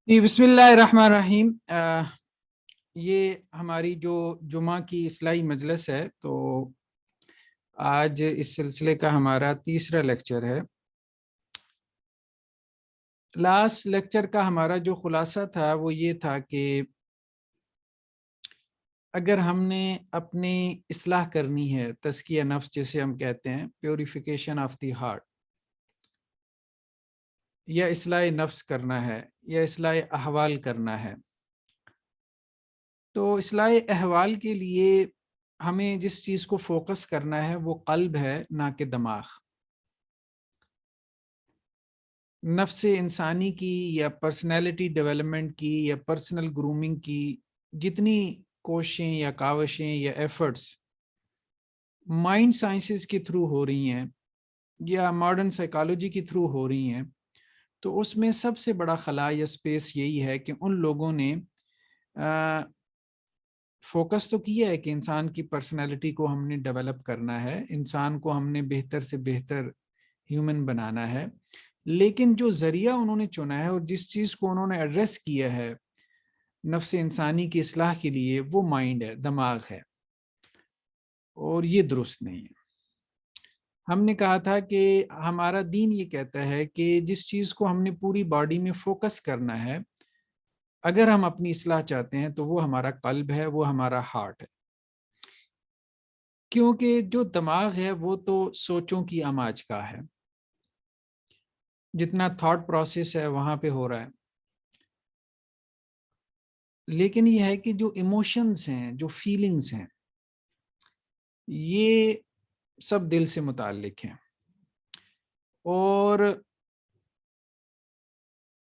جی بسم اللہ الرحمن الرحیم۔ یہ ہماری جو جمعہ کی اصلاحی مجلس ہے، تو آج اس سلسلے کا ہمارا تیسرا لیکچر ہے۔ لاسٹ لیکچر کا ہمارا جو خلاصہ تھا وہ یہ تھا کہ اگر ہم نے اپنی اصلاح کرنی ہے، تزکیہ نفس جسے ہم کہتے ہیں، پیوریفیکیشن آف دی ہارٹ، یا اصلاح نفس کرنا ہے یا اصلاح احوال کرنا ہے، تو اصلاح احوال کے لیے ہمیں جس چیز کو فوکس کرنا ہے وہ قلب ہے، نہ کہ دماغ۔ نفس انسانی کی یا پرسنالٹی ڈیولپمنٹ کی یا پرسنل گرومنگ کی جتنی کوششیں یا کاوشیں یا ایفرٹس مائنڈ سائنسز کے تھرو ہو رہی ہیں یا ماڈرن سائیکالوجی کے تھرو ہو رہی ہیں، تو اس میں سب سے بڑا خلا یا سپیس یہی ہے کہ ان لوگوں نے فوکس تو کیا ہے کہ انسان کی پرسنالٹی کو ہم نے ڈیولپ کرنا ہے، انسان کو ہم نے بہتر سے بہتر ہیومن بنانا ہے، لیکن جو ذریعہ انہوں نے چنا ہے اور جس چیز کو انہوں نے ایڈریس کیا ہے نفس انسانی کی اصلاح کے لیے، وہ مائنڈ ہے، دماغ ہے، اور یہ درست نہیں ہے۔ ہم نے کہا تھا کہ ہمارا دین یہ کہتا ہے کہ جس چیز کو ہم نے پوری باڈی میں فوکس کرنا ہے، اگر ہم اپنی اصلاح چاہتے ہیں تو وہ ہمارا قلب ہے، وہ ہمارا ہارٹ ہے، کیونکہ جو دماغ ہے وہ تو سوچوں کی اماج کا ہے، جتنا تھاٹ پروسیس ہے وہاں پہ ہو رہا ہے، لیکن یہ ہے کہ جو ایموشنز ہیں، جو فیلنگز ہیں، یہ سب دل سے متعلق ہیں، اور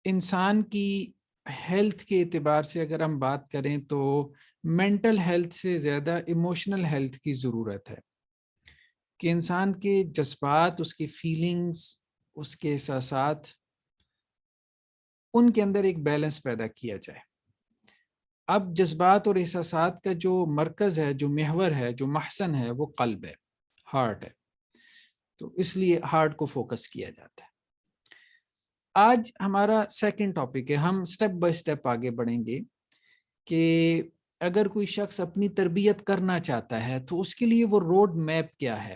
انسان کی ہیلتھ کے اعتبار سے اگر ہم بات کریں تو مینٹل ہیلتھ سے زیادہ ایموشنل ہیلتھ کی ضرورت ہے، کہ انسان کے جذبات، اس کی فیلنگز، اس کے احساسات، ان کے اندر ایک بیلنس پیدا کیا جائے۔ اب جذبات اور احساسات کا جو مرکز ہے، جو محور ہے، جو محسن ہے، وہ قلب ہے، ہارٹ ہے، تو اس لیے ہارٹ کو فوکس کیا جاتا ہے۔ آج ہمارا سیکنڈ ٹاپک ہے، ہم سٹیپ بائی سٹیپ آگے بڑھیں گے کہ اگر کوئی شخص اپنی تربیت کرنا چاہتا ہے تو اس کے لیے وہ روڈ میپ کیا ہے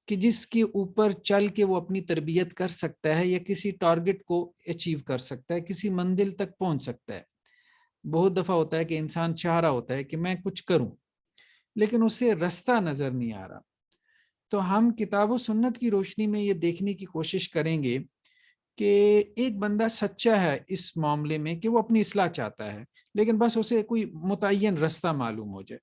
کہ جس کے اوپر چل کے وہ اپنی تربیت کر سکتا ہے یا کسی ٹارگٹ کو اچیو کر سکتا ہے، کسی منزل تک پہنچ سکتا ہے۔ بہت دفعہ ہوتا ہے کہ انسان چاہ رہا ہوتا ہے کہ میں کچھ کروں، لیکن اسے راستہ نظر نہیں آ رہا، تو ہم کتاب و سنت کی روشنی میں یہ دیکھنے کی کوشش کریں گے کہ ایک بندہ سچا ہے اس معاملے میں کہ وہ اپنی اصلاح چاہتا ہے، لیکن بس اسے کوئی متعین راستہ معلوم ہو جائے۔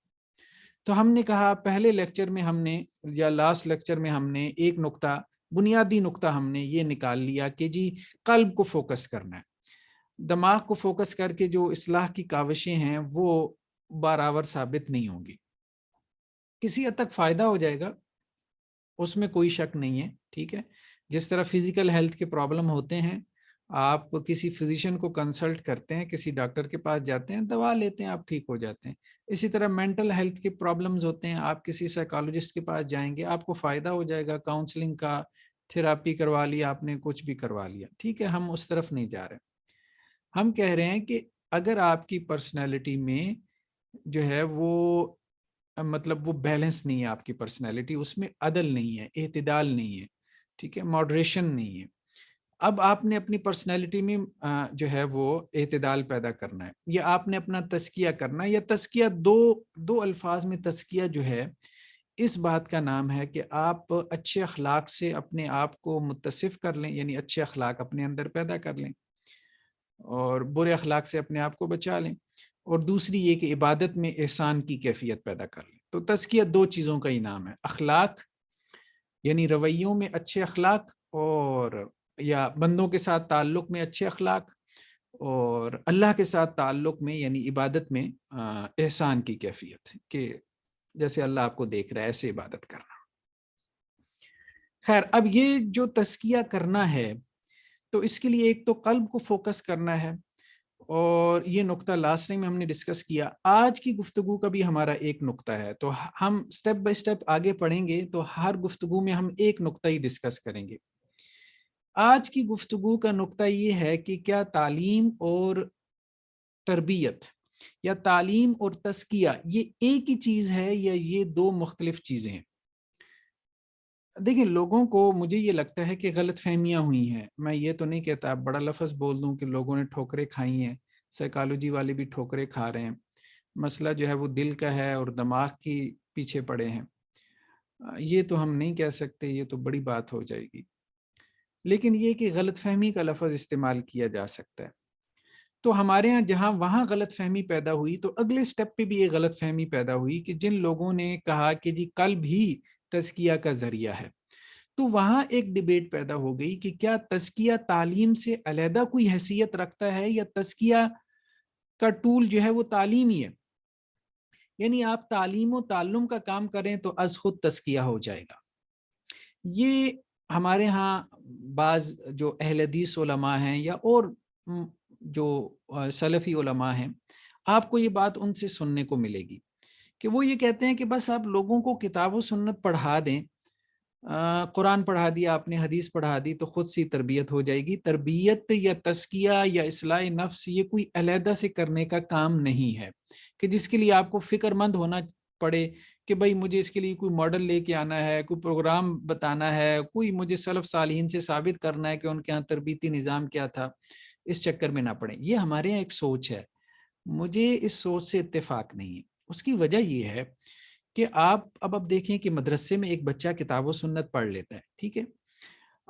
تو ہم نے کہا پہلے لیکچر میں ہم نے، یا لاسٹ لیکچر میں ہم نے ایک نقطہ، بنیادی نقطہ ہم نے یہ نکال لیا کہ جی قلب کو فوکس کرنا ہے، دماغ کو فوکس کر کے جو اصلاح کی کاوشیں ہیں وہ برابر ثابت نہیں ہوں گی، کسی حد تک فائدہ ہو جائے گا، اس میں کوئی شک نہیں ہے، ٹھیک ہے۔ جس طرح فزیکل ہیلتھ کے پرابلم ہوتے ہیں، آپ کسی فزیشین کو کنسلٹ کرتے ہیں، کسی ڈاکٹر کے پاس جاتے ہیں، دوا لیتے ہیں، آپ ٹھیک ہو جاتے ہیں۔ اسی طرح مینٹل ہیلتھ کے پرابلمز ہوتے ہیں، آپ کسی سائیکالوجسٹ کے پاس جائیں گے، آپ کو فائدہ ہو جائے گا، کاؤنسلنگ کا، تھراپی کروا لیا آپ نے، کچھ بھی کروا لیا، ٹھیک ہے، ہم اس طرف نہیں جا رہے۔ ہم کہہ رہے ہیں کہ اگر آپ کی پرسنالٹی میں جو ہے وہ مطلب وہ بیلنس نہیں ہے، آپ کی پرسنالٹی، اس میں عدل نہیں ہے، اعتدال نہیں ہے، ٹھیک ہے، ماڈریشن نہیں ہے، اب آپ نے اپنی پرسنالٹی میں جو ہے وہ اعتدال پیدا کرنا ہے، یا آپ نے اپنا تزکیہ کرنا ہے، یا تزکیہ دو الفاظ میں تزکیہ جو ہے اس بات کا نام ہے کہ آپ اچھے اخلاق سے اپنے آپ کو متصف کر لیں، یعنی اچھے اخلاق اپنے اندر پیدا کر لیں اور برے اخلاق سے اپنے آپ کو بچا لیں، اور دوسری یہ کہ عبادت میں احسان کی کیفیت پیدا کر لیں۔ تو تزکیہ دو چیزوں کا ہی نام ہے، اخلاق یعنی رویوں میں اچھے اخلاق، اور یا بندوں کے ساتھ تعلق میں اچھے اخلاق، اور اللہ کے ساتھ تعلق میں یعنی عبادت میں احسان کی کیفیت، کہ جیسے اللہ آپ کو دیکھ رہا ہے ایسے عبادت کرنا۔ خیر، اب یہ جو تزکیہ کرنا ہے تو اس کے لیے ایک تو قلب کو فوکس کرنا ہے، اور یہ نقطہ لاسٹ ٹائم ہم نے ڈسکس کیا۔ آج کی گفتگو کا بھی ہمارا ایک نقطہ ہے، تو ہم سٹیپ بائی سٹیپ آگے پڑھیں گے، تو ہر گفتگو میں ہم ایک نقطہ ہی ڈسکس کریں گے۔ آج کی گفتگو کا نقطہ یہ ہے کہ کیا تعلیم اور تربیت یا تعلیم اور تزکیہ یہ ایک ہی چیز ہے یا یہ دو مختلف چیزیں ہیں؟ دیکھیں لوگوں کو مجھے یہ لگتا ہے کہ غلط فہمیاں ہوئی ہیں. میں یہ تو نہیں کہتا آپ بڑا لفظ بول دوں کہ لوگوں نے ٹھوکریں کھائی ہیں، سائیکالوجی والے بھی ٹھوکریں کھا رہے ہیں. مسئلہ جو ہے وہ دل کا ہے اور دماغ کی پیچھے پڑے ہیں. یہ تو ہم نہیں کہہ سکتے، یہ تو بڑی بات ہو جائے گی. لیکن یہ کہ غلط فہمی کا لفظ استعمال کیا جا سکتا ہے. تو ہمارے ہاں جہاں وہاں غلط فہمی پیدا ہوئی تو اگلے سٹیپ پہ بھی یہ غلط فہمی پیدا ہوئی کہ جن لوگوں نے کہا کہ جی قلب ہی تزکیہ کا ذریعہ ہے، تو وہاں ایک ڈیبیٹ پیدا ہو گئی کہ کیا تزکیہ تعلیم سے علیحدہ کوئی حیثیت رکھتا ہے یا تزکیہ کا ٹول جو ہے وہ تعلیم ہی ہے. یعنی آپ تعلیم و تعلم کا کام کریں تو از خود تزکیہ ہو جائے گا. یہ ہمارے ہاں بعض جو اہل حدیث علماء ہیں یا اور جو سلفی علماء ہیں، آپ کو یہ بات ان سے سننے کو ملے گی کہ وہ یہ کہتے ہیں کہ بس آپ لوگوں کو کتاب و سنت پڑھا دیں، قرآن پڑھا دیا آپ نے، حدیث پڑھا دی تو خود سی تربیت ہو جائے گی. تربیت یا تزکیہ یا اصلاح نفس یہ کوئی علیحدہ سے کرنے کا کام نہیں ہے کہ جس کے لیے آپ کو فکر مند ہونا پڑے کہ بھئی مجھے اس کے لیے کوئی ماڈل لے کے آنا ہے، کوئی پروگرام بتانا ہے، کوئی مجھے سلف صالحین سے ثابت کرنا ہے کہ ان کے ہاں تربیتی نظام کیا تھا. اس چکر میں نہ پڑیں. یہ ہمارے یہاں ایک سوچ ہے، مجھے اس سوچ سے اتفاق نہیں ہے. اس کی وجہ یہ ہے کہ اب دیکھیں کہ مدرسے میں ایک بچہ کتاب و سنت پڑھ لیتا ہے، ٹھیک ہے.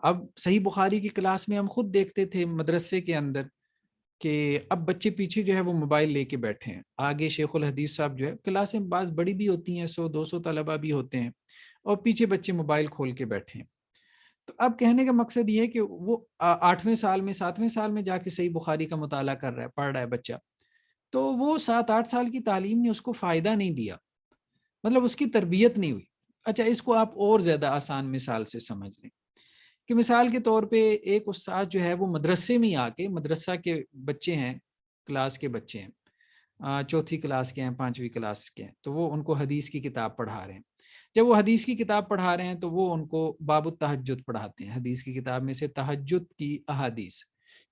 اب صحیح بخاری کی کلاس میں ہم خود دیکھتے تھے مدرسے کے اندر کہ اب بچے پیچھے جو ہے وہ موبائل لے کے بیٹھے ہیں، آگے شیخ الحدیث صاحب جو ہے، کلاسیں بعض بڑی بھی ہوتی ہیں، 100-200 طلبہ بھی ہوتے ہیں، اور پیچھے بچے موبائل کھول کے بیٹھے ہیں. تو اب کہنے کا مقصد یہ ہے کہ وہ 8ویں سال میں 7ویں سال میں جا کے صحیح بخاری کا مطالعہ کر رہا ہے، پڑھ رہا ہے بچہ، تو وہ 7-8 سال کی تعلیم نے اس کو فائدہ نہیں دیا، مطلب اس کی تربیت نہیں ہوئی. اچھا اس کو آپ اور زیادہ آسان مثال سے سمجھ لیں کہ مثال کے طور پہ ایک استاد جو ہے وہ مدرسے میں آ کے، مدرسہ کے بچے ہیں، کلاس کے بچے ہیں، 4تھی کلاس کے ہیں، 5ویں کلاس کے ہیں، تو وہ ان کو حدیث کی کتاب پڑھا رہے ہیں. جب وہ حدیث کی کتاب پڑھا رہے ہیں تو وہ ان کو باب التہجد پڑھاتے ہیں. حدیث کی کتاب میں سے تہجد کی احادیث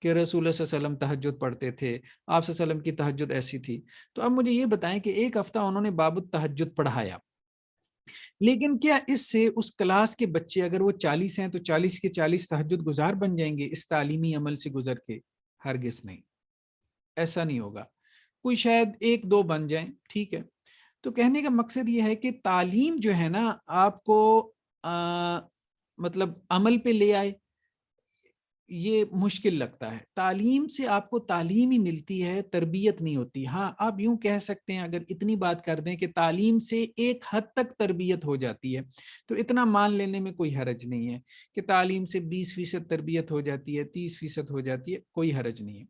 کہ رسول اللہ صلی اللہ علیہ وسلم تہجد پڑھتے تھے، آپ صلی اللہ علیہ وسلم کی تہجد ایسی تھی. تو اب مجھے یہ بتائیں کہ ایک ہفتہ انہوں نے باب التہجد پڑھایا، لیکن کیا اس سے اس کلاس کے بچے اگر وہ 40 ہیں تو 40 کے 40 تہجد گزار بن جائیں گے اس تعلیمی عمل سے گزر کے؟ ہرگز نہیں، ایسا نہیں ہوگا. کوئی شاید 1-2 بن جائیں، ٹھیک ہے. تو کہنے کا مقصد یہ ہے کہ تعلیم جو ہے نا آپ کو مطلب عمل پہ لے آئے، یہ مشکل لگتا ہے. تعلیم سے آپ کو تعلیم ہی ملتی ہے، تربیت نہیں ہوتی. ہاں آپ یوں کہہ سکتے ہیں اگر اتنی بات کر دیں کہ تعلیم سے ایک حد تک تربیت ہو جاتی ہے، تو اتنا مان لینے میں کوئی حرج نہیں ہے کہ تعلیم سے 20% تربیت ہو جاتی ہے، 30% ہو جاتی ہے، کوئی حرج نہیں ہے.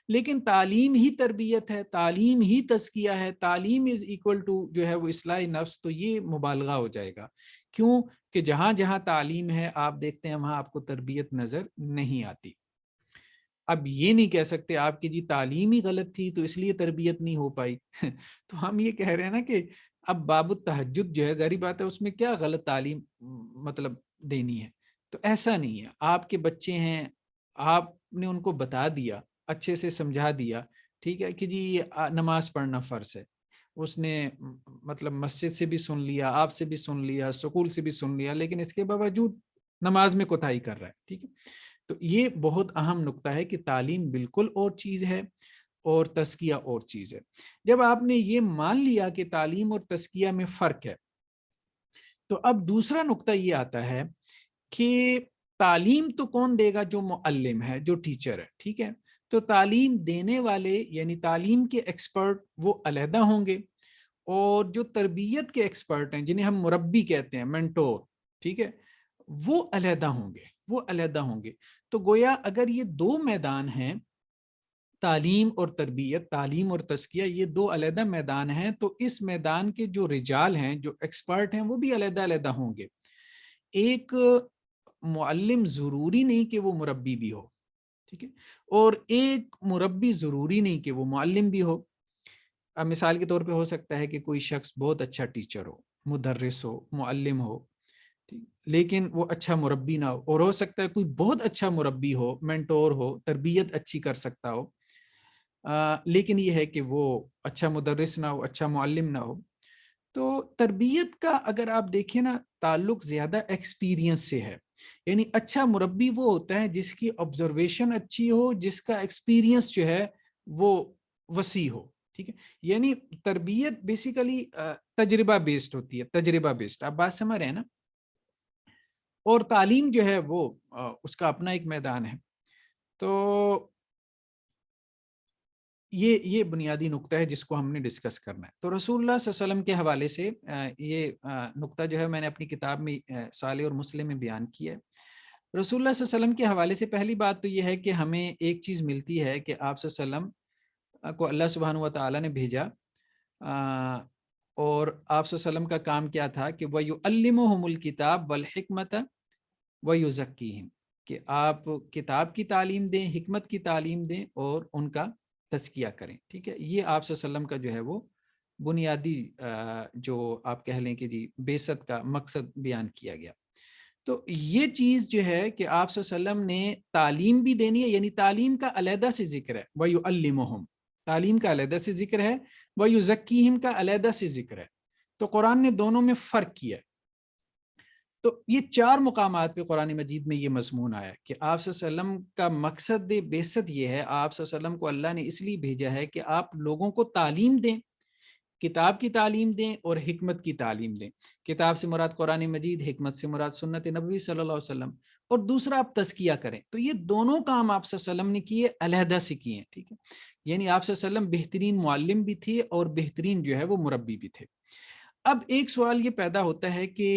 لیکن تعلیم ہی تربیت ہے، تعلیم ہی تزکیہ ہے، تعلیم از ایکول ٹو جو ہے وہ اصلاح نفس، تو یہ مبالغہ ہو جائے گا. کیوں کہ جہاں جہاں تعلیم ہے آپ دیکھتے ہیں وہاں آپ کو تربیت نظر نہیں آتی. اب یہ نہیں کہہ سکتے آپ کی جی تعلیم ہی غلط تھی تو اس لیے تربیت نہیں ہو پائی. تو ہم یہ کہہ رہے ہیں نا کہ اب باب التہجد جو ہے ظاہری بات ہے اس میں کیا غلط تعلیم مطلب دینی ہے. تو ایسا نہیں ہے، آپ کے بچے ہیں، آپ نے ان کو بتا دیا، اچھے سے سمجھا دیا، ٹھیک ہے کہ جی نماز پڑھنا فرض ہے. اس نے مطلب مسجد سے بھی سن لیا، آپ سے بھی سن لیا، سکول سے بھی سن لیا، لیکن اس کے باوجود نماز میں کوتاہی کر رہا ہے، ٹھیک ہے. تو یہ بہت اہم نقطہ ہے کہ تعلیم بالکل اور چیز ہے اور تزکیہ اور چیز ہے. جب آپ نے یہ مان لیا کہ تعلیم اور تزکیہ میں فرق ہے، تو اب دوسرا نقطہ یہ آتا ہے کہ تعلیم تو کون دے گا؟ جو معلم ہے، جو ٹیچر ہے، ٹھیک ہے. تو تعلیم دینے والے یعنی تعلیم کے ایکسپرٹ وہ علیحدہ ہوں گے، اور جو تربیت کے ایکسپرٹ ہیں جنہیں ہم مربی کہتے ہیں، مینٹور، ٹھیک ہے، وہ علیحدہ ہوں گے، وہ علیحدہ ہوں گے. تو گویا اگر یہ دو میدان ہیں، تعلیم اور تربیت، تعلیم اور تزکیہ، یہ دو علیحدہ میدان ہیں، تو اس میدان کے جو رجال ہیں، جو ایکسپرٹ ہیں، وہ بھی علیحدہ علیحدہ ہوں گے. ایک معلم ضروری نہیں کہ وہ مربی بھی ہو، ٹھیک ہے، اور ایک مربی ضروری نہیں کہ وہ معلم بھی ہو. اب مثال کے طور پہ ہو سکتا ہے کہ کوئی شخص بہت اچھا ٹیچر ہو، مدرس ہو، معلم ہو، لیکن وہ اچھا مربی نہ ہو. اور ہو سکتا ہے کوئی بہت اچھا مربی ہو، مینٹور ہو، تربیت اچھی کر سکتا ہو، لیکن یہ ہے کہ وہ اچھا مدرس نہ ہو، اچھا معلم نہ ہو. تو تربیت کا اگر آپ دیکھیں نا تعلق زیادہ ایکسپیرینس سے ہے. یعنی اچھا مربی وہ ہوتا ہے جس کی آبزرویشن اچھی ہو، جس کا ایکسپیرینس جو ہے وہ وسیع ہو. ٹھیک ہے، یعنی تربیت بیسیکلی تجربہ بیسڈ ہوتی ہے، تجربہ بیسڈ. آپ بات سمجھ رہے ہیں نا؟ اور تعلیم جو ہے وہ اس کا اپنا ایک میدان ہے. تو یہ بنیادی نقطہ ہے جس کو ہم نے ڈسکس کرنا ہے. تو رسول اللہ صلی اللہ علیہ وسلم کے حوالے سے یہ نقطہ جو ہے میں نے اپنی کتاب میں صالح اور مسلم میں بیان کیا ہے. رسول اللہ صلی اللہ علیہ وسلم کے حوالے سے پہلی بات تو یہ ہے کہ ہمیں ایک چیز ملتی ہے کہ آپ صلی اللہ علیہ وسلم کو اللہ سبحانہ و تعالیٰ نے بھیجا، اور آپ صلی اللہ علیہ وسلم کا کام کیا تھا کہ وَيُعَلِّمُهُمُ الْكِتَابَ وَالْحِكْمَةَ وَيُزَكِّيهِمْ، کہ آپ کتاب کی تعلیم دیں، حکمت کی تعلیم دیں اور ان کا تزکیہ کریں. ٹھیک ہے، یہ آپ صلی اللہ علیہ وسلم کا جو ہے وہ بنیادی جو آپ کہہ لیں کہ جی بعثت کا مقصد بیان کیا گیا. تو یہ چیز جو ہے کہ آپ صلی اللہ علیہ وسلم نے تعلیم بھی دینی ہے، یعنی تعلیم کا علیحدہ سے ذکر ہے، وَيُعَلِّمُهُمْ، تعلیم کا علیحدہ سے ذکر ہے، وَيُزَكِّيهِمْ کا علیحدہ سے ذکر ہے. تو قرآن نے دونوں میں فرق کیا ہے. تو یہ 4 مقامات پہ قرآن مجید میں یہ مضمون آیا کہ آپ صلی اللہ علیہ وسلم کا مقصد بعثت یہ ہے، آپ صلی اللہ علیہ وسلم کو اللہ نے اس لیے بھیجا ہے کہ آپ لوگوں کو تعلیم دیں، کتاب کی تعلیم دیں اور حکمت کی تعلیم دیں. کتاب سے مراد قرآن مجید، حکمت سے مراد سنت نبوی صلی اللہ علیہ وسلم، اور دوسرا آپ تزکیہ کریں. تو یہ دونوں کام آپ صلی اللہ علیہ وسلم نے کیے، علیحدہ سے کیے. ٹھیک ہے، یعنی آپ صلی اللہ علیہ وسلم بہترین معلم بھی تھے اور بہترین جو ہے وہ مربی بھی تھے. اب ایک سوال یہ پیدا ہوتا ہے کہ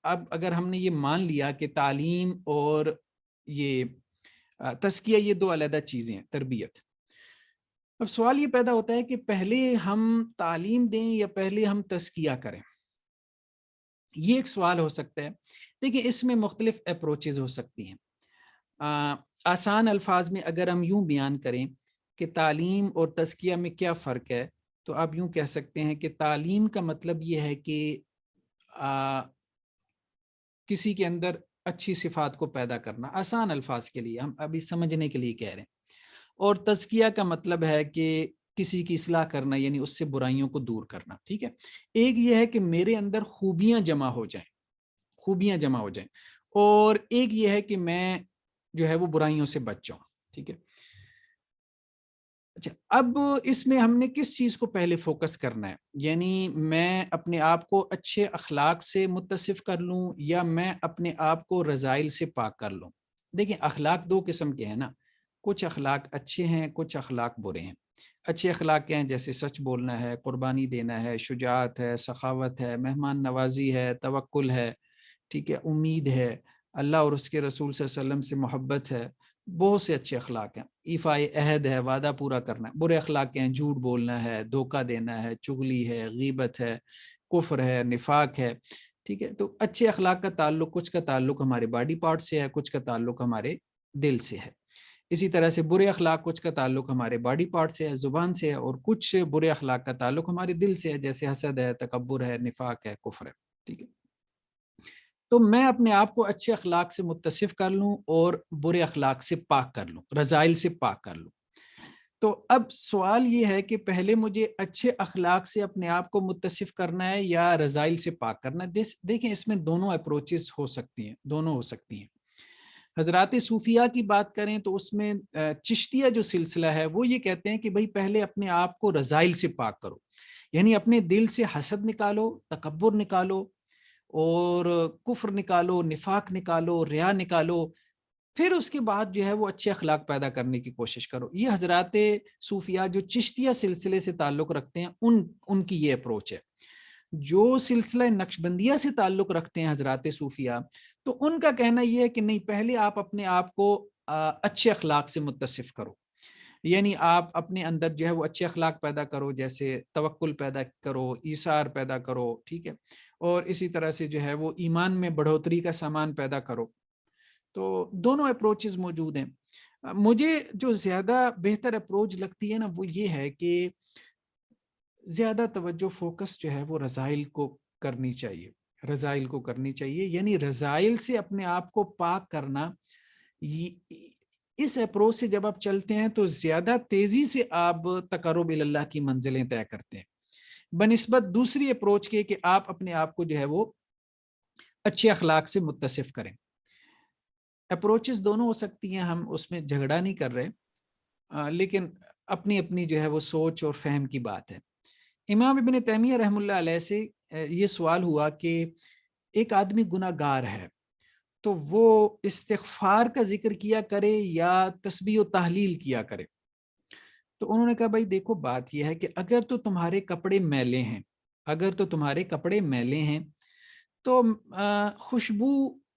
اب اگر ہم نے یہ مان لیا کہ تعلیم اور یہ تزکیہ یہ 2 علیحدہ چیزیں ہیں، تربیت، اب سوال یہ پیدا ہوتا ہے کہ پہلے ہم تعلیم دیں یا پہلے ہم تزکیہ کریں. یہ ایک سوال ہو سکتا ہے. دیکھیں اس میں مختلف اپروچز ہو سکتی ہیں. آسان الفاظ میں اگر ہم یوں بیان کریں کہ تعلیم اور تزکیہ میں کیا فرق ہے، تو آپ یوں کہہ سکتے ہیں کہ تعلیم کا مطلب یہ ہے کہ کسی کے اندر اچھی صفات کو پیدا کرنا، آسان الفاظ کے لیے ہم ابھی سمجھنے کے لیے کہہ رہے ہیں. اور تزکیہ کا مطلب ہے کہ کسی کی اصلاح کرنا، یعنی اس سے برائیوں کو دور کرنا. ٹھیک ہے، ایک یہ ہے کہ میرے اندر خوبیاں جمع ہو جائیں، خوبیاں جمع ہو جائیں، اور ایک یہ ہے کہ میں جو ہے وہ برائیوں سے بچ جاؤں. ٹھیک ہے، اچھا اب اس میں ہم نے کس چیز کو پہلے فوکس کرنا ہے، یعنی میں اپنے آپ کو اچھے اخلاق سے متصف کر لوں یا میں اپنے آپ کو رذائل سے پاک کر لوں. دیکھیں اخلاق 2 قسم کے ہیں نا، کچھ اخلاق اچھے ہیں، کچھ اخلاق برے ہیں. اچھے اخلاق کیا ہیں؟ جیسے سچ بولنا ہے، قربانی دینا ہے، شجاعت ہے، سخاوت ہے، مہمان نوازی ہے، توکل ہے، ٹھیک ہے، امید ہے، اللہ اور اس کے رسول صلی اللہ علیہ وسلم سے محبت ہے. بہت سے اچھے اخلاق ہیں. ایفائے عہد ہے، وعدہ پورا کرنا ہے. برے اخلاق ہیں، جھوٹ بولنا ہے، دھوکہ دینا ہے، چغلی ہے، غیبت ہے، کفر ہے، نفاق ہے. ٹھیک ہے، تو اچھے اخلاق کا تعلق، کچھ کا تعلق ہمارے باڈی پارٹ سے ہے، کچھ کا تعلق ہمارے دل سے ہے. اسی طرح سے برے اخلاق، کچھ کا تعلق ہمارے باڈی پارٹ سے ہے، زبان سے ہے، اور کچھ برے اخلاق کا تعلق ہمارے دل سے ہے، جیسے حسد ہے، تکبر ہے، نفاق ہے، کفر ہے. ٹھیک ہے، تو میں اپنے آپ کو اچھے اخلاق سے متصف کر لوں اور برے اخلاق سے پاک کر لوں، رذائل سے پاک کر لوں. تو اب سوال یہ ہے کہ پہلے مجھے اچھے اخلاق سے اپنے آپ کو متصف کرنا ہے یا رذائل سے پاک کرنا ہے. دیکھیں اس میں دونوں اپروچز ہو سکتی ہیں، دونوں ہو سکتی ہیں. حضرات صوفیہ کی بات کریں تو اس میں چشتیہ جو سلسلہ ہے وہ یہ کہتے ہیں کہ بھئی پہلے اپنے آپ کو رذائل سے پاک کرو، یعنی اپنے دل سے حسد نکالو، تکبر نکالو، اور کفر نکالو، نفاق نکالو، ریا نکالو، پھر اس کے بعد جو ہے وہ اچھے اخلاق پیدا کرنے کی کوشش کرو. یہ حضرات صوفیہ جو چشتیہ سلسلے سے تعلق رکھتے ہیں ان کی یہ اپروچ ہے. جو سلسلہ نقشبندیہ سے تعلق رکھتے ہیں حضرات صوفیہ، تو ان کا کہنا یہ ہے کہ نہیں، پہلے آپ اپنے آپ کو اچھے اخلاق سے متصف کرو، یعنی آپ اپنے اندر جو ہے وہ اچھے اخلاق پیدا کرو، جیسے توکل پیدا کرو، ایثار پیدا کرو. ٹھیک ہے، اور اسی طرح سے جو ہے وہ ایمان میں بڑھوتری کا سامان پیدا کرو. تو دونوں اپروچز موجود ہیں. مجھے جو زیادہ بہتر اپروچ لگتی ہے نا وہ یہ ہے کہ زیادہ توجہ فوکس جو ہے وہ رذائل کو کرنی چاہیے، رذائل کو کرنی چاہیے، یعنی رذائل سے اپنے آپ کو پاک کرنا. اس اپروچ سے جب آپ چلتے ہیں تو زیادہ تیزی سے آپ تقرب اللہ کی منزلیں طے کرتے ہیں بنسبت دوسری اپروچ کے کہ آپ اپنے آپ کو جو ہے وہ اچھے اخلاق سے متصف کریں. اپروچز دونوں ہو سکتی ہیں, ہم اس میں جھگڑا نہیں کر رہے, لیکن اپنی اپنی جو ہے وہ سوچ اور فہم کی بات ہے. امام ابن تیمیہ رحم اللہ علیہ سے یہ سوال ہوا کہ ایک آدمی گناہ گار ہے تو وہ استغفار کا ذکر کیا کرے یا تسبیح و تحلیل کیا کرے. تو انہوں نے کہا بھائی دیکھو بات یہ ہے کہ اگر تو تمہارے کپڑے میلے ہیں, اگر تو تمہارے کپڑے میلے ہیں تو خوشبو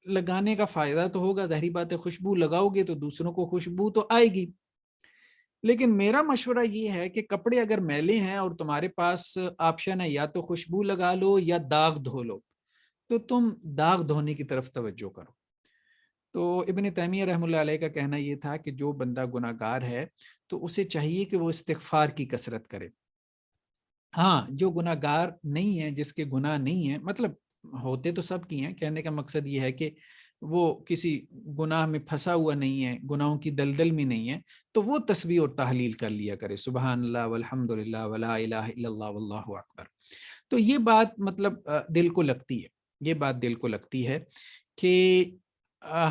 لگانے کا فائدہ تو ہوگا, ظاہری بات ہے خوشبو لگاؤ گے تو دوسروں کو خوشبو تو آئے گی. لیکن میرا مشورہ یہ ہے کہ کپڑے اگر میلے ہیں اور تمہارے پاس آپشن ہے یا تو خوشبو لگا لو یا داغ دھو لو, تو تم داغ دھونے کی طرف توجہ کرو. تو ابن تیمیہ رحم اللہ علیہ کا کہنا یہ تھا کہ جو بندہ گناہ گار ہے تو اسے چاہیے کہ وہ استغفار کی کثرت کرے. ہاں جو گناہ گار نہیں ہے, جس کے گناہ نہیں ہیں, مطلب ہوتے تو سب کی ہیں, کہنے کا مقصد یہ ہے کہ وہ کسی گناہ میں پھنسا ہوا نہیں ہے, گناہوں کی دلدل میں نہیں ہے, تو وہ تسبیح اور تحلیل کر لیا کرے, سبحان اللہ والحمد للہ ولا الہ الا اللہ واللہ اکبر. تو یہ بات مطلب دل کو لگتی ہے, یہ بات دل کو لگتی ہے کہ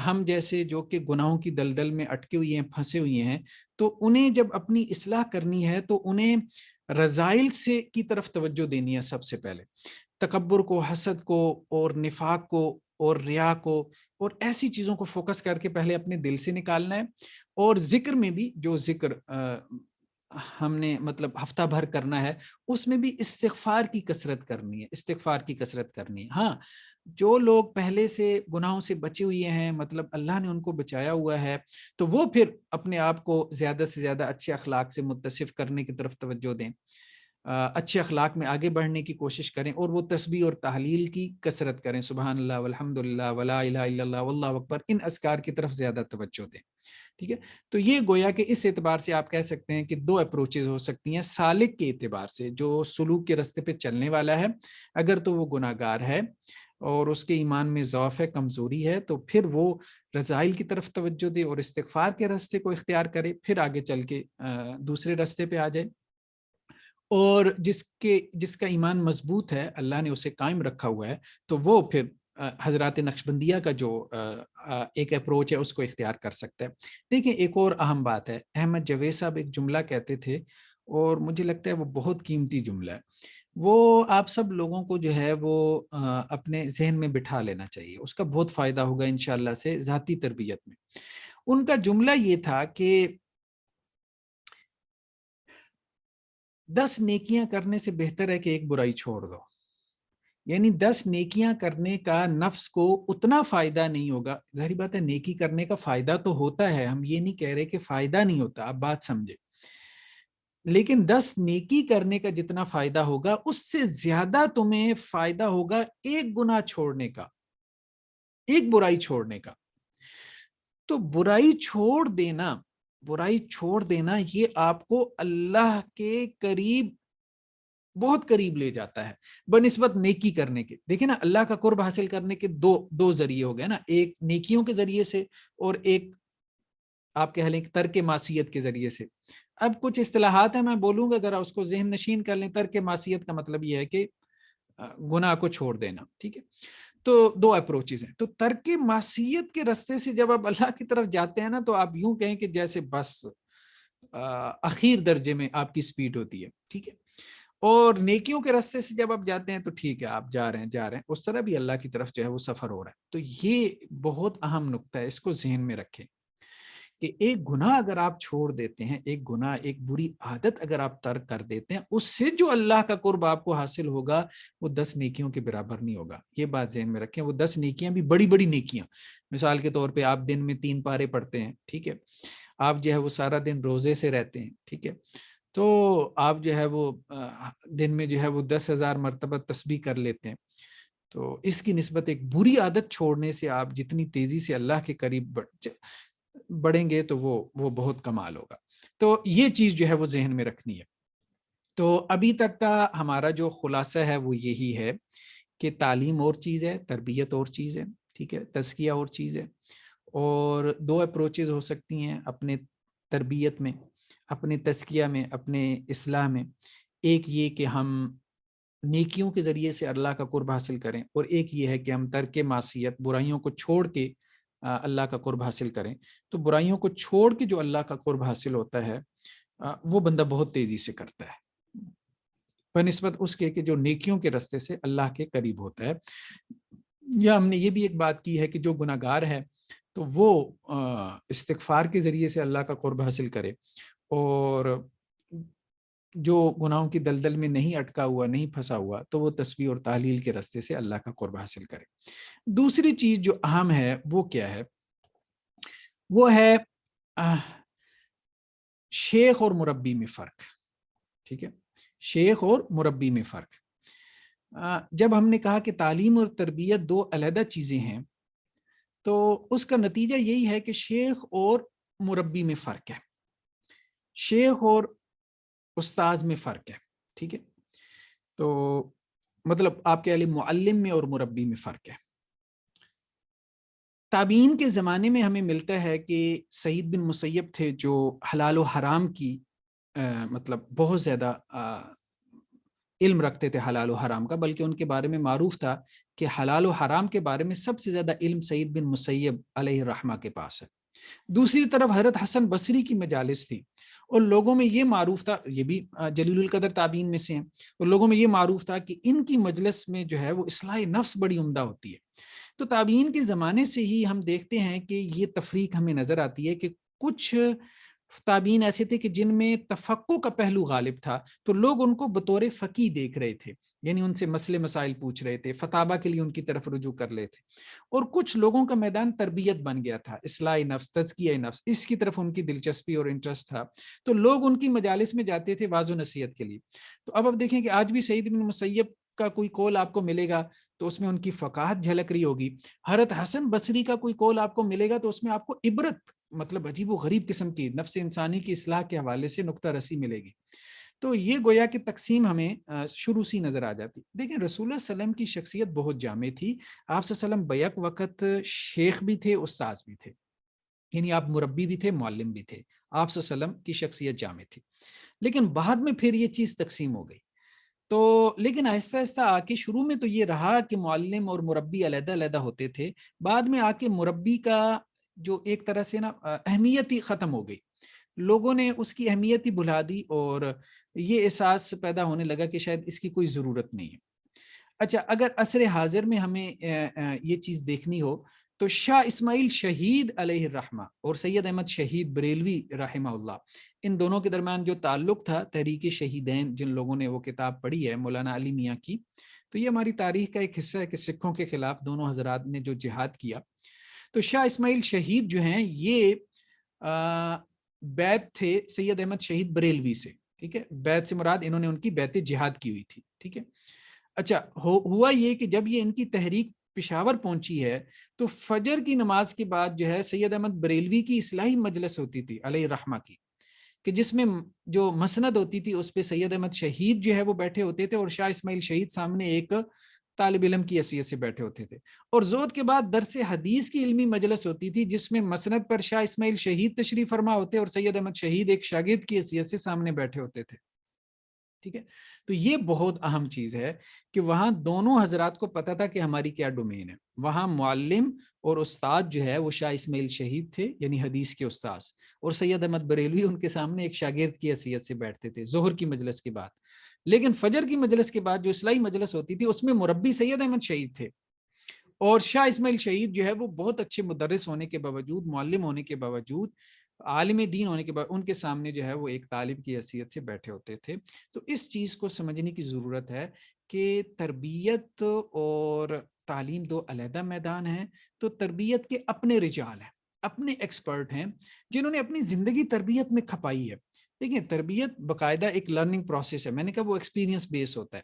ہم جیسے جو کہ گناہوں کی دلدل میں اٹکے ہوئے ہیں, پھنسے ہوئے ہیں, تو انہیں جب اپنی اصلاح کرنی ہے تو انہیں رذائل سے کی طرف توجہ دینی ہے. سب سے پہلے تکبر کو, حسد کو اور نفاق کو اور ریا کو اور ایسی چیزوں کو فوکس کر کے پہلے اپنے دل سے نکالنا ہے. اور ذکر میں بھی جو ذکر ہم نے مطلب ہفتہ بھر کرنا ہے اس میں بھی استغفار کی کثرت کرنی ہے, استغفار کی کثرت کرنی ہے. ہاں جو لوگ پہلے سے گناہوں سے بچے ہوئے ہیں, مطلب اللہ نے ان کو بچایا ہوا ہے, تو وہ پھر اپنے آپ کو زیادہ سے زیادہ اچھے اخلاق سے متصف کرنے کی طرف توجہ دیں, اچھے اخلاق میں آگے بڑھنے کی کوشش کریں اور وہ تسبیح اور تحلیل کی کثرت کریں, سبحان اللہ والحمد للہ ولا الہ الا اللہ واللہ اکبر, ان اذکار کی طرف زیادہ توجہ دیں. ٹھیک ہے, تو یہ گویا کہ اس اعتبار سے آپ کہہ سکتے ہیں کہ دو اپروچز ہو سکتی ہیں. سالک کے اعتبار سے جو سلوک کے راستے پہ چلنے والا ہے, اگر تو وہ گناہ گار ہے اور اس کے ایمان میں ضعف ہے, کمزوری ہے, تو پھر وہ رذائل کی طرف توجہ دے اور استغفار کے راستے کو اختیار کرے, پھر آگے چل کے دوسرے راستے پہ آ جائے. اور جس کا ایمان مضبوط ہے, اللہ نے اسے قائم رکھا ہوا ہے, تو وہ پھر حضرات نقشبندیہ کا جو ایک اپروچ ہے اس کو اختیار کر سکتا ہے. دیکھیں ایک اور اہم بات ہے, احمد جاوید صاحب ایک جملہ کہتے تھے اور مجھے لگتا ہے وہ بہت قیمتی جملہ ہے, وہ آپ سب لوگوں کو جو ہے وہ اپنے ذہن میں بٹھا لینا چاہیے, اس کا بہت فائدہ ہوگا انشاءاللہ سے ذاتی تربیت میں. ان کا جملہ یہ تھا کہ 10 نیکیاں کرنے سے بہتر ہے کہ ایک برائی چھوڑ دو. یعنی 10 نیکیاں کرنے کا نفس کو اتنا فائدہ نہیں ہوگا, ظاہری بات ہے نیکی کرنے کا فائدہ تو ہوتا ہے, ہم یہ نہیں کہہ رہے کہ فائدہ نہیں ہوتا, آپ بات سمجھے, لیکن 10 نیکی کرنے کا جتنا فائدہ ہوگا اس سے زیادہ تمہیں فائدہ ہوگا ایک گناہ چھوڑنے کا, ایک برائی چھوڑنے کا. تو برائی چھوڑ دینا یہ آپ کو اللہ کے قریب, بہت قریب لے جاتا ہے بنسبت نیکی کرنے کے. دیکھیں نا, اللہ کا قرب حاصل کرنے کے دو ذریعے ہو گئے نا, ایک نیکیوں کے ذریعے سے اور ایک آپ کہہ لیں ترک معصیت کے ذریعے سے. اب کچھ اصطلاحات ہیں میں بولوں گا, ذرا اس کو ذہن نشین کر لیں. ترک معصیت کا مطلب یہ ہے کہ گناہ کو چھوڑ دینا, ٹھیک ہے. تو دو اپروچز ہیں. تو ترک معصیت کے راستے سے جب آپ اللہ کی طرف جاتے ہیں نا, تو آپ یوں کہیں کہ جیسے بس اخیر درجے میں آپ کی سپیڈ ہوتی ہے, ٹھیک ہے. اور نیکیوں کے راستے سے جب آپ جاتے ہیں تو ٹھیک ہے, آپ جا رہے ہیں, اس طرح بھی اللہ کی طرف جو ہے وہ سفر ہو رہا ہے. تو یہ بہت اہم نقطہ ہے, اس کو ذہن میں رکھیں کہ ایک گناہ اگر آپ چھوڑ دیتے ہیں, ایک گناہ, ایک بری عادت اگر آپ ترک کر دیتے ہیں, اس سے جو اللہ کا قرب آپ کو حاصل ہوگا وہ 10 نیکیوں کے برابر نہیں ہوگا. یہ بات ذہن میں رکھیں. وہ 10 نیکیاں بھی بڑی بڑی نیکیاں, مثال کے طور پہ آپ دن میں 3 پارے پڑھتے ہیں, ٹھیک ہے, آپ جو ہے وہ سارا دن روزے سے رہتے ہیں, ٹھیک ہے, تو آپ جو ہے وہ دن میں جو ہے وہ 10,000 مرتبہ تسبیح کر لیتے ہیں. تو اس کی نسبت ایک بری عادت چھوڑنے سے آپ جتنی تیزی سے اللہ کے قریب بڑھیں گے تو وہ بہت کمال ہوگا. تو یہ چیز جو ہے وہ ذہن میں رکھنی ہے. تو ابھی تک کا ہمارا جو خلاصہ ہے وہ یہی ہے کہ تعلیم اور چیز ہے, تربیت اور چیز ہے, ٹھیک ہے, تزکیہ اور چیز ہے, اور دو اپروچز ہو سکتی ہیں اپنے تربیت میں، اپنے تزکیہ میں، اپنے اصلاح میں۔ ایک یہ کہ ہم نیکیوں کے ذریعے سے اللہ کا قرب حاصل کریں، اور ایک یہ ہے کہ ہم ترک معصیت، برائیوں کو چھوڑ کے اللہ کا قرب حاصل کریں۔ تو برائیوں کو چھوڑ کے جو اللہ کا قرب حاصل ہوتا ہے وہ بندہ بہت تیزی سے کرتا ہے بنسبت اس کے کہ جو نیکیوں کے راستے سے اللہ کے قریب ہوتا ہے۔ یا ہم نے یہ بھی ایک بات کی ہے کہ جو گناہ گار ہے تو وہ استغفار کے ذریعے سے اللہ کا قرب حاصل کرے، اور جو گناہوں کی دلدل میں نہیں اٹکا ہوا، نہیں پھنسا ہوا، تو وہ تسبیح اور تحلیل کے راستے سے اللہ کا قرب حاصل کرے۔ دوسری چیز جو اہم ہے وہ کیا ہے؟ وہ ہے شیخ اور مربی میں فرق۔ ٹھیک ہے، شیخ اور مربی میں فرق۔ جب ہم نے کہا کہ تعلیم اور تربیت دو علیحدہ چیزیں ہیں، تو اس کا نتیجہ یہی ہے کہ شیخ اور مربی میں فرق ہے، شیخ اور استاذ میں فرق ہے۔ ٹھیک ہے، تو مطلب آپ کے علی معلم میں اور مربی میں فرق ہے۔ تابعین کے زمانے میں ہمیں ملتا ہے کہ سعید بن مسیب تھے جو حلال و حرام کی مطلب بہت زیادہ علم رکھتے تھے حلال و حرام کا، بلکہ ان کے بارے میں معروف تھا کہ حلال و حرام کے بارے میں سب سے زیادہ علم سعید بن مسیب علیہ الرحمہ کے پاس ہے۔ دوسری طرف حضرت حسن بصری کی مجالس تھی، اور لوگوں میں یہ معروف تھا، یہ بھی جلیل القدر تابعین میں سے ہیں، اور لوگوں میں یہ معروف تھا کہ ان کی مجلس میں جو ہے وہ اصلاح نفس بڑی عمدہ ہوتی ہے۔ تو تابعین کے زمانے سے ہی ہم دیکھتے ہیں کہ یہ تفریق ہمیں نظر آتی ہے کہ کچھ تابعین ایسے تھے کہ جن میں تفقہ کا پہلو غالب تھا، تو لوگ ان کو بطور فقیہ دیکھ رہے تھے، یعنی ان سے مسئلے مسائل پوچھ رہے تھے، فتاوی کے لیے ان کی طرف رجوع کر رہے تھے۔ اور کچھ لوگوں کا میدان تربیت بن گیا تھا، اصلاح نفس، تزکیہ نفس، اس کی طرف ان کی دلچسپی اور انٹرسٹ تھا، تو لوگ ان کی مجالس میں جاتے تھے واعظ و نصیحت کے لیے۔ تو اب دیکھیں کہ آج بھی سعید بن مسیب کا کوئی قول آپ کو ملے گا تو اس میں ان کی فقاہت جھلک رہی ہوگی، حضرت حسن بصری کا کوئی قول آپ کو ملے گا تو اس میں آپ کو عبرت، مطلب عجیب و غریب قسم کی نفس انسانی کی اصلاح کے حوالے سے نقطہ رسی ملے گی۔ تو یہ گویا کہ تقسیم ہمیں شروع سے نظر آ جاتی۔ دیکھیں رسول اللہ صلی اللہ علیہ وسلم کی شخصیت بہت جامع تھی، آپ صلی اللہ علیہ وسلم بیک وقت شیخ بھی تھے، استاذ بھی تھے، یعنی آپ مربی بھی تھے، معلم بھی تھے، آپ صلی اللہ علیہ وسلم کی شخصیت جامع تھی۔ لیکن بعد میں پھر یہ چیز تقسیم ہو گئی، تو لیکن آہستہ آہستہ آ کے شروع میں تو یہ رہا کہ معلم اور مربی علیحدہ علیحدہ ہوتے تھے، بعد میں آ کے مربی کا جو ایک طرح سے نا اہمیت ہی ختم ہو گئی، لوگوں نے اس کی اہمیت ہی بھلا دی، اور یہ احساس پیدا ہونے لگا کہ شاید اس کی کوئی ضرورت نہیں ہے۔ اچھا، اگر عصر حاضر میں ہمیں یہ چیز دیکھنی ہو تو شاہ اسماعیل شہید علیہ الرحمہ اور سید احمد شہید بریلوی رحمہ اللہ، ان دونوں کے درمیان جو تعلق تھا، تحریک شہیدین، جن لوگوں نے وہ کتاب پڑھی ہے مولانا علی میاں کی، تو یہ ہماری تاریخ کا ایک حصہ ہے کہ سکھوں کے خلاف دونوں حضرات نے جو جہاد کیا۔ تو شاہ اسماعیل شہید جو ہیں یہ بیعت تھے سید احمد شہید بریلوی سے، ٹھیک ہے، بیعت سے مراد انہوں نے ان کی بیعت جہاد کی ہوئی تھی، ٹھیک ہے۔ اچھا، ہوا یہ کہ جب یہ ان کی تحریک پشاور پہنچی ہے تو فجر کی نماز کے بعد جو ہے سید احمد بریلوی کی اصلاحی مجلس ہوتی تھی علیہ الرحمہ کی، کہ جس میں جو مسند ہوتی تھی اس پہ سید احمد شہید جو ہے وہ بیٹھے ہوتے تھے، اور شاہ اسماعیل شہید سامنے ایک طالب علم کی حیثیت سے بیٹھے ہوتے تھے، اور زہد کے بعد درس حدیث کی علمی مجلس ہوتی تھی جس میں مسند پر شاہ اسماعیل شہید تشریف فرما ہوتے اور سید احمد شہید ایک شاگرد کی حیثیت سے سامنے بیٹھے ہوتے تھے، ٹھیک ہے۔ تو یہ بہت اہم چیز ہے کہ وہاں دونوں حضرات کو پتا تھا کہ ہماری کیا ڈومین ہے۔ وہاں معلم اور استاد جو ہے وہ شاہ اسماعیل شہید تھے، یعنی حدیث کے استاد، اور سید احمد بریلوی ان کے سامنے ایک شاگرد کی حیثیت سے بیٹھتے تھے ظہر کی مجلس کے بعد۔ لیکن فجر کی مجلس کے بعد جو اصلاحی مجلس ہوتی تھی اس میں مربی سید احمد شہید تھے، اور شاہ اسماعیل شہید جو ہے وہ بہت اچھے مدرس ہونے کے باوجود، معلم ہونے کے باوجود، عالم دین ہونے کے بعد ان کے سامنے جو ہے وہ ایک طالب کی حیثیت سے بیٹھے ہوتے تھے۔ تو اس چیز کو سمجھنے کی ضرورت ہے کہ تربیت اور تعلیم دو علیحدہ میدان ہیں، تو تربیت کے اپنے رجال ہیں، اپنے ایکسپرٹ ہیں جنہوں نے اپنی زندگی تربیت میں کھپائی ہے۔ دیکھیں تربیت باقاعدہ ایک لرننگ پروسیس ہے، میں نے کہا وہ ایکسپیرینس بیس ہوتا ہے،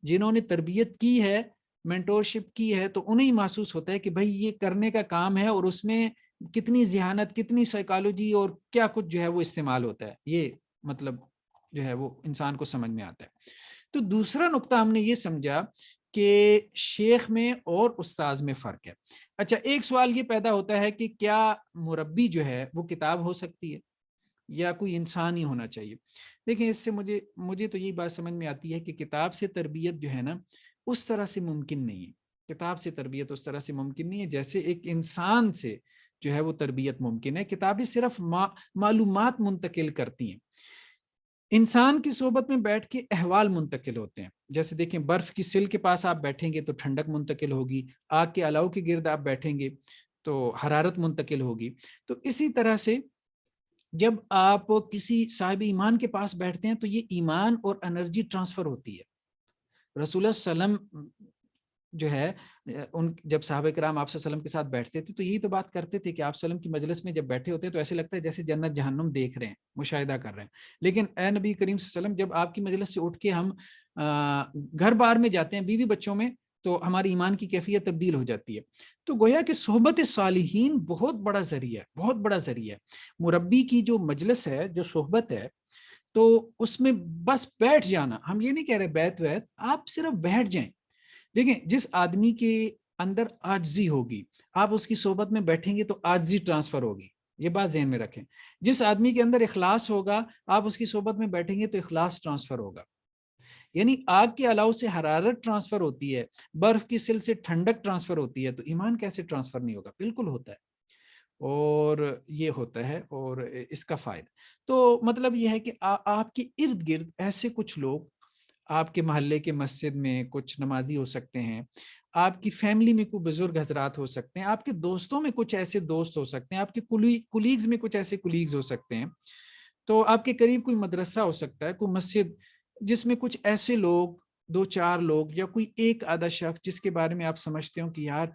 جنہوں نے تربیت کی ہے، مینٹورشپ کی ہے، تو انہیں محسوس ہوتا ہے کہ بھائی یہ کرنے کا کام ہے، اور اس میں کتنی ذہانت، کتنی سائیکالوجی اور کیا کچھ جو ہے وہ استعمال ہوتا ہے، یہ مطلب جو ہے وہ انسان کو سمجھ میں آتا ہے۔ تو دوسرا نقطہ ہم نے یہ سمجھا کہ شیخ میں اور استاذ میں فرق ہے۔ اچھا، ایک سوال یہ پیدا ہوتا ہے کہ کیا مربی جو ہے وہ کتاب ہو سکتی ہے یا کوئی انسان ہی ہونا چاہیے؟ دیکھیں، اس سے مجھے تو یہی بات سمجھ میں آتی ہے کہ کتاب سے تربیت جو ہے نا اس طرح سے ممکن نہیں ہے۔ کتاب سے تربیت اس طرح سے ممکن نہیں ہے جیسے ایک انسان سے جو ہے وہ تربیت ممکن ہے۔ کتابیں صرف معلومات منتقل کرتی ہیں، انسان کی صحبت میں بیٹھ کے احوال منتقل ہوتے ہیں۔ جیسے دیکھیں، برف کی سل کے پاس آپ بیٹھیں گے تو ٹھنڈک منتقل ہوگی، آگ کے الاؤ کے گرد آپ بیٹھیں گے تو حرارت منتقل ہوگی۔ تو اسی طرح سے جب آپ کسی صاحب ایمان کے پاس بیٹھتے ہیں تو یہ ایمان اور انرجی ٹرانسفر ہوتی ہے۔ رسول اللہ صلی اللہ علیہ وسلم جو ہے جب صحابہ کرام آپ صلی اللہ علیہ وسلم کے ساتھ بیٹھتے تھے تو یہی تو بات کرتے تھے کہ آپ صلی اللہ علیہ وسلم کی مجلس میں جب بیٹھے ہوتے تو ایسے لگتا ہے جیسے جنت جہنم دیکھ رہے ہیں، مشاہدہ کر رہے ہیں۔ لیکن اے نبی کریم صلی اللہ علیہ وسلم، جب آپ کی مجلس سے اٹھ کے ہم گھر بار میں جاتے ہیں بیوی بچوں میں تو ہماری ایمان کی کیفیت تبدیل ہو جاتی ہے۔ تو گویا کہ صحبت صالحین بہت بڑا ذریعہ ہے، بہت بڑا ذریعہ ہے۔ مربی کی جو مجلس ہے، جو صحبت ہے، تو اس میں بس بیٹھ جانا، ہم یہ نہیں کہہ رہے بیت ویت، آپ صرف بیٹھ جائیں۔ دیکھیں، جس آدمی کے اندر عاجزی ہوگی، آپ اس کی صحبت میں بیٹھیں گے تو عاجزی ٹرانسفر ہوگی، یہ بات ذہن میں رکھیں۔ جس آدمی کے اندر اخلاص ہوگا، آپ اس کی صحبت میں بیٹھیں گے تو اخلاص ٹرانسفر ہوگا۔ یعنی آگ کے الاؤ سے حرارت ٹرانسفر ہوتی ہے، برف کی سل سے ٹھنڈک ٹرانسفر ہوتی ہے، تو ایمان کیسے ٹرانسفر نہیں ہوگا؟ بالکل ہوتا ہے، اور یہ ہوتا ہے، اور اس کا فائدہ تو مطلب یہ ہے کہ آپ کے ارد گرد ایسے کچھ لوگ، آپ کے محلے کے مسجد میں کچھ نمازی ہو سکتے ہیں، آپ کی فیملی میں کوئی بزرگ حضرات ہو سکتے ہیں، آپ کے دوستوں میں کچھ ایسے دوست ہو سکتے ہیں، آپ کے کولیگز میں کچھ ایسے کولیگز ہو سکتے ہیں، تو آپ کے قریب کوئی مدرسہ ہو سکتا ہے، کوئی مسجد جس میں کچھ ایسے لوگ، دو چار لوگ یا کوئی ایک آدھا شخص جس کے بارے میں آپ سمجھتے ہو کہ یار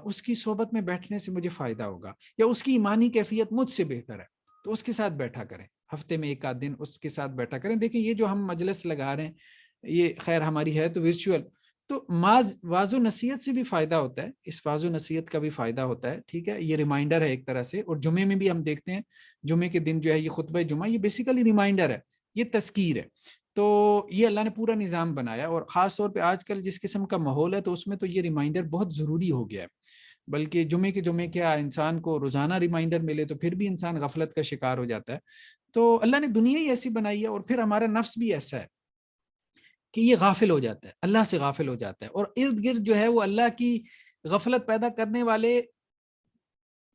اس کی صحبت میں بیٹھنے سے مجھے فائدہ ہوگا یا اس کی ایمانی کیفیت مجھ سے بہتر ہے، تو اس کے ساتھ بیٹھا کریں، ہفتے میں ایک آدھ دن اس کے ساتھ بیٹھا کریں۔ دیکھیں، یہ جو ہم مجلس لگا رہے ہیں، یہ خیر ہماری ہے تو ورچوئل، تو واض و نصیحت سے بھی فائدہ ہوتا ہے، اس واض و نصیحت کا بھی فائدہ ہوتا ہے، ٹھیک ہے، یہ ریمائنڈر ہے ایک طرح سے۔ اور جمعے میں بھی ہم دیکھتے ہیں، جمعے کے دن جو ہے یہ خطبہ جمعہ، یہ بیسیکلی ریمائنڈر ہے، یہ تذکیر ہے۔ تو یہ اللہ نے پورا نظام بنایا، اور خاص طور پہ آج کل جس قسم کا ماحول ہے تو اس میں تو یہ ریمائنڈر بہت ضروری ہو گیا ہے۔ بلکہ جمعے کیا انسان کو روزانہ ریمائنڈر ملے تو پھر بھی انسان غفلت کا شکار ہو جاتا ہے۔ تو اللہ نے دنیا ہی ایسی بنائی ہے، اور پھر ہمارا نفس بھی ایسا ہے کہ یہ غافل ہو جاتا ہے، اللہ سے غافل ہو جاتا ہے، اور ارد گرد جو ہے وہ اللہ کی غفلت پیدا کرنے والے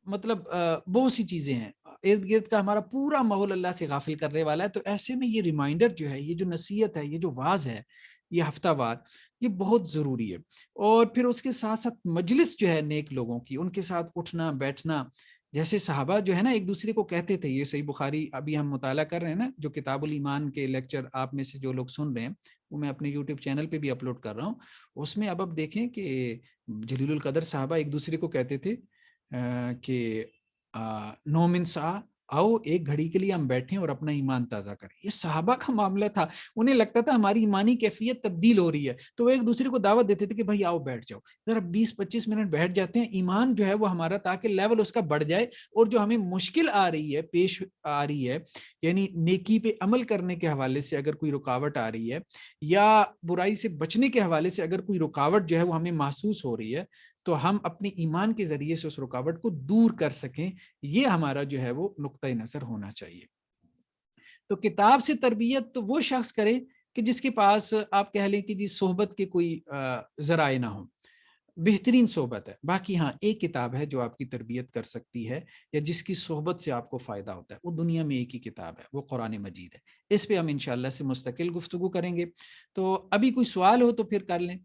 مطلب بہت سی چیزیں ہیں، ارد گرد کا ہمارا پورا ماحول اللہ سے غافل کرنے والا ہے۔ تو ایسے میں یہ ریمائنڈر جو ہے، یہ جو نصیحت ہے، یہ جو واعظ ہے، یہ ہفتہ وار، یہ بہت ضروری ہے۔ اور پھر اس کے ساتھ ساتھ مجلس جو ہے نیک لوگوں کی، ان کے ساتھ اٹھنا بیٹھنا، جیسے صحابہ جو ہے نا ایک دوسرے کو کہتے تھے، یہ صحیح بخاری ابھی ہم مطالعہ کر رہے ہیں نا، جو کتاب الایمان کے لیکچر آپ میں سے جو لوگ سن رہے ہیں وہ میں اپنے یوٹیوب چینل پہ بھی اپلوڈ کر رہا ہوں، اس میں اب دیکھیں کہ جلیل القدر صحابہ ایک دوسرے کو کہتے تھے کہ 9 من سا، آؤ ایک گھڑی کے لیے ہم بیٹھیں اور اپنا ایمان تازہ کریں۔ یہ صحابہ کا معاملہ تھا، انہیں لگتا تھا ہماری ایمانی کیفیت تبدیل ہو رہی ہے، تو وہ ایک دوسرے کو دعوت دیتے تھے کہ بھائی آؤ بیٹھ جاؤ، ذرا 20-25 منٹ بیٹھ جاتے ہیں، ایمان جو ہے وہ ہمارا تاکہ لیول اس کا بڑھ جائے، اور جو ہمیں مشکل آ رہی ہے، پیش آ رہی ہے، یعنی نیکی پہ عمل کرنے کے حوالے سے اگر کوئی رکاوٹ آ رہی ہے، یا برائی سے بچنے کے حوالے سے اگر کوئی رکاوٹ جو ہے وہ ہمیں محسوس ہو رہی ہے، تو ہم اپنے ایمان کے ذریعے سے اس رکاوٹ کو دور کر سکیں۔ یہ ہمارا جو ہے وہ نقطہ نظر ہونا چاہیے۔ تو کتاب سے تربیت تو وہ شخص کرے کہ جس کے پاس آپ کہہ لیں کہ جی صحبت کے کوئی ذرائع نہ ہوں، بہترین صحبت ہے۔ باقی ہاں ایک کتاب ہے جو آپ کی تربیت کر سکتی ہے یا جس کی صحبت سے آپ کو فائدہ ہوتا ہے، وہ دنیا میں ایک ہی کتاب ہے، وہ قرآن مجید ہے۔ اس پہ ہم انشاءاللہ سے مستقل گفتگو کریں گے۔ تو ابھی کوئی سوال ہو تو پھر کر لیں،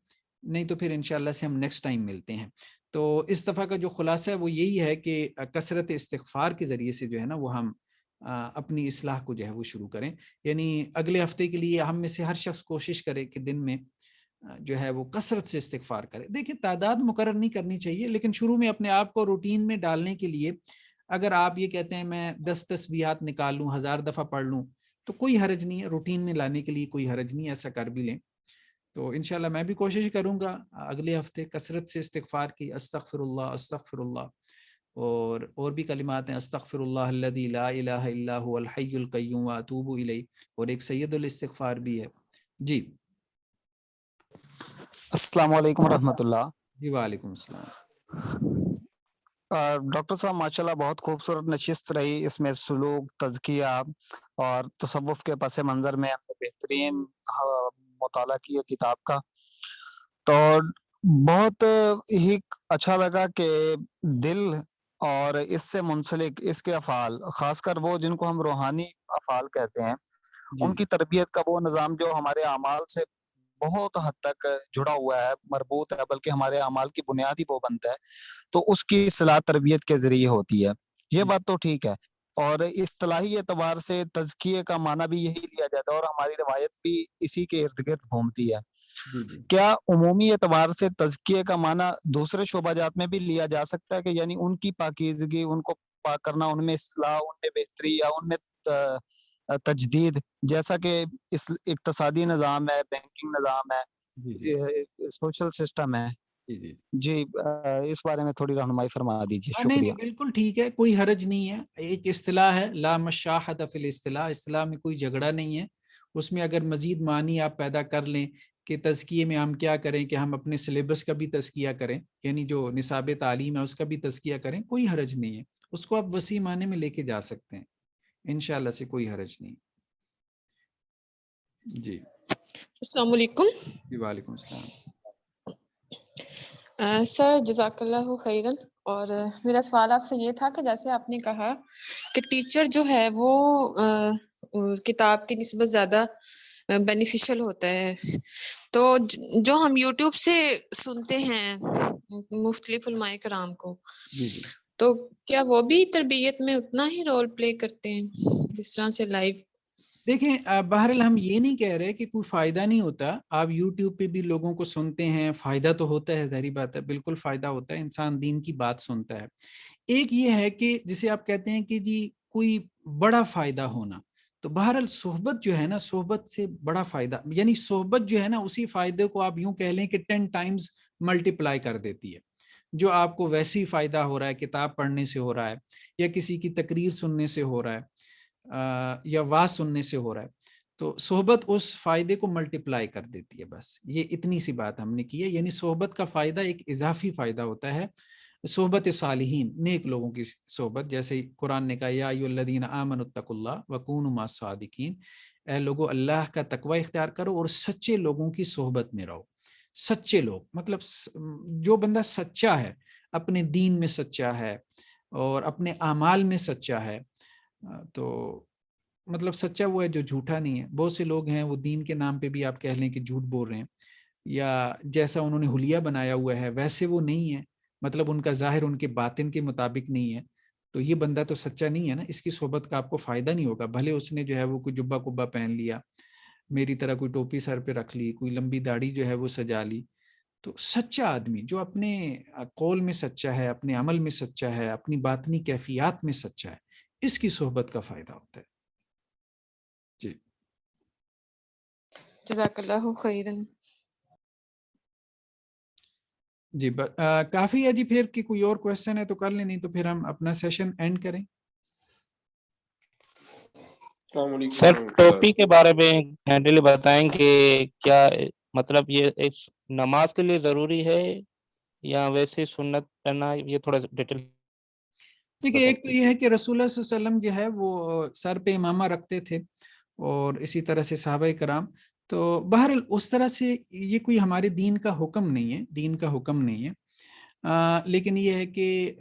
نہیں تو پھر انشاءاللہ سے ہم نیکسٹ ٹائم ملتے ہیں۔ تو اس دفعہ کا جو خلاصہ ہے وہ یہی ہے کہ کثرت استغفار کے ذریعے سے جو ہے نا وہ ہم اپنی اصلاح کو جو ہے وہ شروع کریں۔ یعنی اگلے ہفتے کے لیے ہم میں سے ہر شخص کوشش کرے کہ دن میں جو ہے وہ کثرت سے استغفار کرے۔ دیکھیں تعداد مقرر نہیں کرنی چاہیے، لیکن شروع میں اپنے آپ کو روٹین میں ڈالنے کے لیے اگر آپ یہ کہتے ہیں میں 10 تسبیحات نکال لوں، 1000 دفعہ پڑھ لوں، تو کوئی حرج نہیں ہے، روٹین میں لانے کے لیے کوئی حرج نہیں ہے، ایسا کر بھی لیں۔ تو انشاءاللہ میں بھی کوشش کروں گا اگلے ہفتے کثرت سے استغفار کی، استغفر اللہ استغفر اللہ، اور بھی کلمات ہیں، استغفر اللہ الذی لا الہ الا هو الحی القیوم واتوب الیہ، اور ایک سید الاستغفار بھی ہے۔ جی السلام علیکم ورحمۃ اللہ. جی وعلیکم السلام. ڈاکٹر صاحب ماشاء اللہ بہت خوبصورت نشست رہی. اس میں سلوک، تزکیہ اور تصوف کے پس منظر میں ہم نے بہترین مطالعہ کیا کتاب کا. تو بہت ہی اچھا لگا کہ دل اور اس سے منسلک اس کے افعال، خاص کر وہ جن کو ہم روحانی افعال کہتے ہیں، ان کی تربیت کا وہ نظام جو ہمارے اعمال سے بہت حد تک جڑا ہوا ہے، مربوط ہے، بلکہ ہمارے اعمال کی بنیاد ہی وہ بنتا ہے. تو اس کی اصلاح تربیت کے ذریعے ہوتی ہے. یہ بات تو ٹھیک ہے. اور اصطلاحی اعتبار سے تزکیے کا معنی بھی یہی لیا جاتا ہے اور ہماری روایت بھی اسی کے ارد گرد گھومتی ہے. کیا عمومی اعتبار سے تزکیے کا معنی دوسرے شعبہ جات میں بھی لیا جا سکتا ہے کہ یعنی ان کی پاکیزگی، ان کو پاک کرنا، ان میں اصلاح، ان میں بہتری یا ان میں تجدید، جیسا کہ اقتصادی نظام ہے، بینکنگ نظام ہے، سوشل سسٹم ہے؟ جی اس بارے میں تھوڑی رہنمائی فرما دیجیے. نہیں شکریہ. بالکل ٹھیک ہے، کوئی حرج نہیں ہے. ایک اصطلاح ہے لا مشاحۃ فی الاصطلاح، اصطلاح میں کوئی جھگڑا نہیں ہے. اس میں اگر مزید معنی آپ پیدا کر لیں کہ تزکیے میں ہم کیا کریں کہ ہم اپنے سلیبس کا بھی تزکیہ کریں، یعنی جو نصاب تعلیم ہے اس کا بھی تزکیہ کریں، کوئی حرج نہیں ہے. اس کو آپ وسیع معنی میں لے کے جا سکتے ہیں، انشاءاللہ سے کوئی حرج نہیں. جی السلام علیکم. جی وعلیکم السلام. سر جزاک اللہ خیرن. اور میرا سوال آپ سے یہ تھا کہ جیسے آپ نے کہا کہ ٹیچر جو ہے وہ کتاب کی نسبت زیادہ بینیفیشل ہوتا ہے، تو جو ہم یوٹیوب سے سنتے ہیں مختلف علماء کرام کو، تو کیا وہ بھی تربیت میں اتنا ہی رول پلے کرتے ہیں جس طرح سے لائیو؟ دیکھیں بہرحال ہم یہ نہیں کہہ رہے کہ کوئی فائدہ نہیں ہوتا. آپ یوٹیوب پہ بھی لوگوں کو سنتے ہیں، فائدہ تو ہوتا ہے، ظاہری بات ہے، بالکل فائدہ ہوتا ہے، انسان دین کی بات سنتا ہے. ایک یہ ہے کہ جسے آپ کہتے ہیں کہ جی کوئی بڑا فائدہ ہونا، تو بہرحال صحبت جو ہے نا، صحبت سے بڑا فائدہ، یعنی صحبت جو ہے نا اسی فائدے کو آپ یوں کہہ لیں کہ 10 ٹائمز ملٹیپلائی کر دیتی ہے. جو آپ کو ویسی فائدہ ہو رہا ہے کتاب پڑھنے سے ہو رہا ہے، یا کسی کی تقریر سننے سے ہو رہا ہے، یا واز سننے سے ہو رہا ہے، تو صحبت اس فائدے کو ملٹیپلائی کر دیتی ہے. بس یہ اتنی سی بات ہم نے کی ہے. یعنی صحبت کا فائدہ ایک اضافی فائدہ ہوتا ہے، صحبت صالحین، نیک لوگوں کی صحبت. جیسے قرآن نے کہا یا ایھا الذین آمنوا اتقوا اللہ وکونوا مع الصادقین، اے لوگو اللہ کا تقوی اختیار کرو اور سچے لوگوں کی صحبت میں رہو. سچے لوگ مطلب جو بندہ سچا ہے، اپنے دین میں سچا ہے اور اپنے اعمال میں سچا ہے، تو مطلب سچا وہ ہے جو جھوٹا نہیں ہے. بہت سے لوگ ہیں وہ دین کے نام پہ بھی آپ کہہ لیں کہ جھوٹ بول رہے ہیں، یا جیسا انہوں نے حلیہ بنایا ہوا ہے ویسے وہ نہیں ہے، مطلب ان کا ظاہر ان کے باطن کے مطابق نہیں ہے. تو یہ بندہ تو سچا نہیں ہے نا، اس کی صحبت کا آپ کو فائدہ نہیں ہوگا. بھلے اس نے جو ہے وہ کوئی جبہ کبا پہن لیا، میری طرح کوئی ٹوپی سر پہ رکھ لی، کوئی لمبی داڑھی جو ہے وہ سجا لی. تو سچا آدمی جو اپنے قول میں سچا ہے، اپنے عمل میں سچا ہے، اپنی باطنی کیفیات میں سچا ہے، اس کی صحبت کا فائدہ ہوتا ہے. جی جزاک اللہ خیرن. جی کافی ہے جی. پھر کہ کوئی اور کویسچن ہے تو کر لیں، نہیں تو پھر ہم اپنا سیشن اینڈ کریں. سر ٹوپی کے بارے میں ہینڈل بتائیں کہ کیا مطلب یہ ایک نماز کے لیے ضروری ہے یا ویسے سنت پہننا، یہ تھوڑا ڈیٹیل. دیکھیے ایک تو یہ ہے کہ رسول اللہ صلی اللہ علیہ وسلم جو ہے وہ سر پہ امامہ رکھتے تھے، اور اسی طرح سے صحابہ کرام. تو بہرحال اس طرح سے یہ کوئی ہمارے دین کا حکم نہیں ہے، دین کا حکم نہیں ہے، لیکن یہ ہے کہ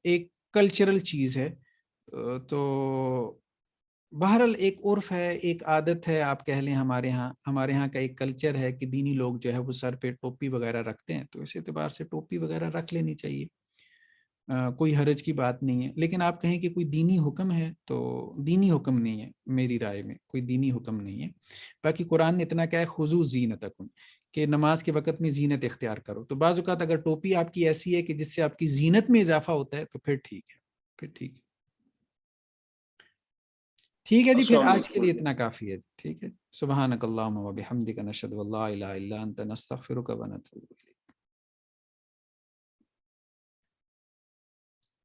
ایک کلچرل چیز ہے. تو بہرحال ایک عرف ہے، ایک عادت ہے، آپ کہہ لیں ہمارے ہاں کا ایک کلچر ہے کہ دینی لوگ جو ہے وہ سر پہ ٹوپی وغیرہ رکھتے ہیں. تو اس اعتبار سے ٹوپی وغیرہ رکھ لینی چاہیے، کوئی حرج کی بات نہیں ہے. لیکن آپ کہیں کہ کوئی دینی حکم ہے، تو دینی حکم نہیں ہے، میری رائے میں کوئی دینی حکم نہیں ہے. باقی قرآن نے اتنا کہا ہے خذوا زینتکم، کہ نماز کے وقت میں زینت اختیار کرو. تو بعض اوقات اگر ٹوپی آپ کی ایسی ہے کہ جس سے آپ کی زینت میں اضافہ ہوتا ہے تو پھر ٹھیک ہے، پھر ٹھیک ہے. ٹھیک ہے جی، پھر آج کے لیے اتنا کافی ہے. ٹھیک ہے، سبحانک اللہم و بحمدک نشہد ان لا الہ الا انت نستغفرک و نتوب الیک.